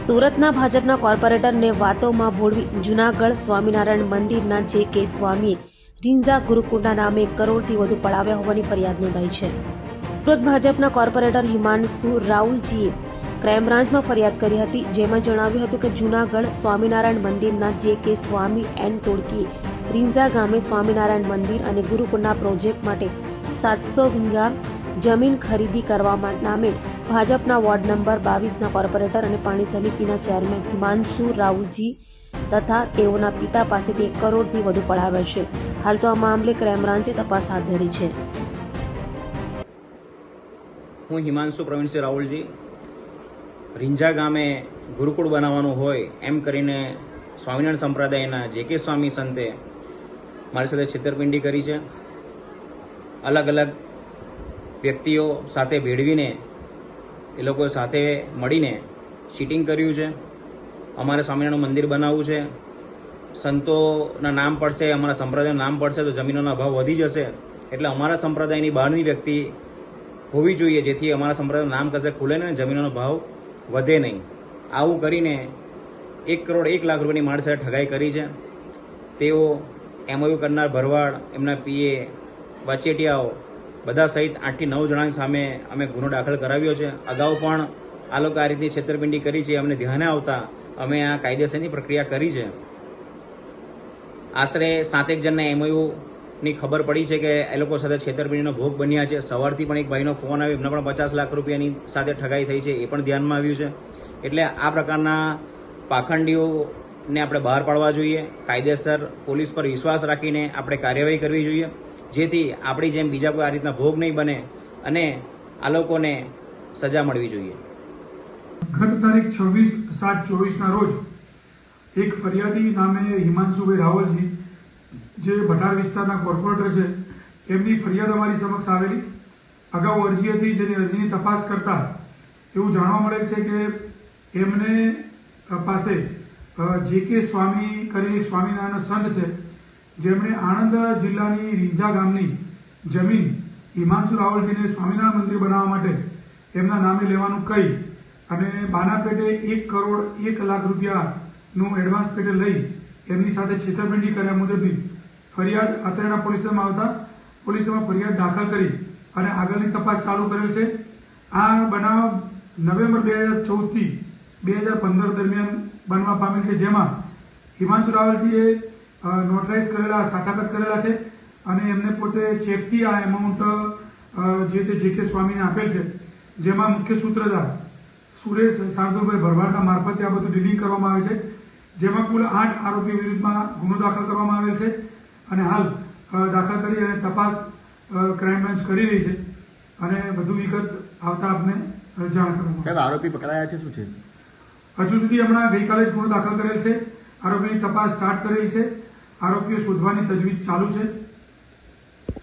સુરતના ભાજપના કોર્પોરેટરને વાતોમાં ભોળવી જૂનાગઢ સ્વામિનારાયણ મંદિરના જે.કે. સ્વામીએ રીંઝા ગુરુકુળના નામે 1 કરોડથી વધુ પડાવ્યા હોવાની ફરિયાદ નોંધાઈ છે. સુરત ભાજપના કોર્પોરેટર હિમાંશુ રાઉલજીએ ક્રાઇમ બ્રાન્ચમાં ફરિયાદ કરી હતી, જેમાં જણાવ્યું હતું કે જૂનાગઢ સ્વામિનારાયણ મંદિરના જે.કે. સ્વામી એન્ડ ટોળકીએ રીંઝા ગામે સ્વામિનારાયણ મંદિર અને ગુરુકુળના પ્રોજેક્ટ માટે 700 વીઘા જમીન ખરીદી કરવા નામે ભાજપના વોર્ડ નંબર 22ના કોર્પોરેટર અને પાણી સમિતિના ચેરમેન હિમાંશુ રાઉલજી તથા તેઓના પિતા પાસેથી 1 કરોડથી વધુ પડાવ્યા છે. હાલ તો આ મામલે ક્રાઇમ બ્રાન્ચે તપાસ હાથ ધરી છે. હું હિમાંશુ પ્રવીણસિંહ રાહુલજી રીંઝા ગામે ગુરુકુળ બનાવવાનું હોય એમ કરીને સ્વામિનારાયણ સંપ્રદાયના જે.કે. સ્વામી સંતે મારી સાથે છેતરપિંડી કરી છે. અલગ અલગ વ્યક્તિઓ સાથે ભેળવીને એ લોકો સાથે મળીને ચીટિંગ કર્યું છે. અમારે સ્વામિનારાયણનું મંદિર બનાવવું છે, સંતોના નામ પડશે, અમારા સંપ્રદાયનું નામ પડશે તો જમીનોનો અભાવ વધી જશે, એટલે અમારા સંપ્રદાયની બહારની વ્યક્તિ હોવી જોઈએ જેથી અમારા સંપ્રદાયનું નામ કશે ખુલે ને જમીનોનો ભાવ વધે નહીં. આવું કરીને 1 કરોડ 1 લાખ રૂપિયાની મારી સાથે ઠગાઈ કરી છે. તેઓ એમઓયુ કરનાર ભરવાડ, એમના પીએ, વચેટિયાઓ બધા સહિત 8 થી 9 જણાની સામે અમે ગુનો દાખલ કરાવ્યો છે. અગાઉ પણ આ લોકો આ રીતની છેતરપિંડી કરી છે. અમને ધ્યાને આવતા અમે આ કાયદેસરની પ્રક્રિયા કરી છે. આશરે 7 જણના એમઓયુની ખબર પડી છે કે એ લોકો સાથે છેતરપિંડીનો ભોગ બન્યા છે. સવારથી પણ એક ભાઈનો ફોન આવ્યો, એમને પણ 50 લાખ રૂપિયાની સાથે ઠગાઈ થઈ છે, એ પણ ધ્યાનમાં આવ્યું છે. એટલે આ પ્રકારના પાખંડીઓને આપણે બહાર પાડવા જોઈએ. કાયદેસર પોલીસ પર વિશ્વાસ રાખીને આપણે કાર્યવાહી કરવી જોઈએ, જેથી આપણી જેમ બીજા કોઈ આ રીતના ભોગ નહીં બને અને આ લોકોને સજા મળવી જોઈએ. ગત તારીખ 26/7/24ના રોજ એક ફરિયાદી નામે હિમાંશુભાઈ રાવલજી, જે ભટાર વિસ્તારના કોર્પોરેટર છે, એમની ફરિયાદ અમારી સમક્ષ આવેલી. અગાઉ અરજી હતી, જેની અરજીની તપાસ કરતા એવું જાણવા મળે છે કે એમને પાસે જે.કે. સ્વામી કરીને એક સ્વામિનારાયણ સંત છે, જેમણે આણંદ જિલ્લાની રીંઝા ગામની જમીન હિમાંશુ રાવલજીને સ્વામિનારાયણ મંદિર બનાવવા માટે એમના નામે લેવાનું કહી અને બાના પેટે 1 કરોડ 1 લાખ રૂપિયાનું એડવાન્સ પેટે લઈ એમની સાથે છેતરપિંડી કર્યા મુજબની ફરિયાદ અત્રેના પોલીસમાં આવતા પોલીસમાં ફરિયાદ દાખલ કરી અને આગળની તપાસ ચાલુ કરેલ છે. આ બનાવ નવેમ્બર 2014 થી 2015 દરમિયાન બનવા પામેલ છે, જેમાં હિમાંશુ રાવલજીએ નોટરાઇઝ કરેલા, સાટાઘાત કરેલા છે અને એમને પોતે ચેકથી આ એમાઉન્ટ જે.કે. સ્વામીને આપેલ છે, જેમાં મુખ્ય સૂત્રધાર સુરેશ શાર્દુલભાઈ ભરવાડના મારફતે આ બધું ડીલિંગ કરવામાં આવે છે, જેમાં કુલ 8 આરોપી વિરુદ્ધમાં ગુનો દાખલ કરવામાં આવેલ છે અને હાલ દાખલ કરી અને તપાસ ક્રાઇમ બ્રાન્ચ કરી રહી છે અને વધુ વિગત આવતા આપને જાણ કરવામાં. સાહેબ, આરોપી પકડાયા છે? શું છે હજુ સુધી હમણાં ગઈકાલે જ ગુનો દાખલ કરેલ છે. આરોપીની તપાસ સ્ટાર્ટ કરેલ છે. આરોપીઓ શોધવાની તજવીજ ચાલુ છે.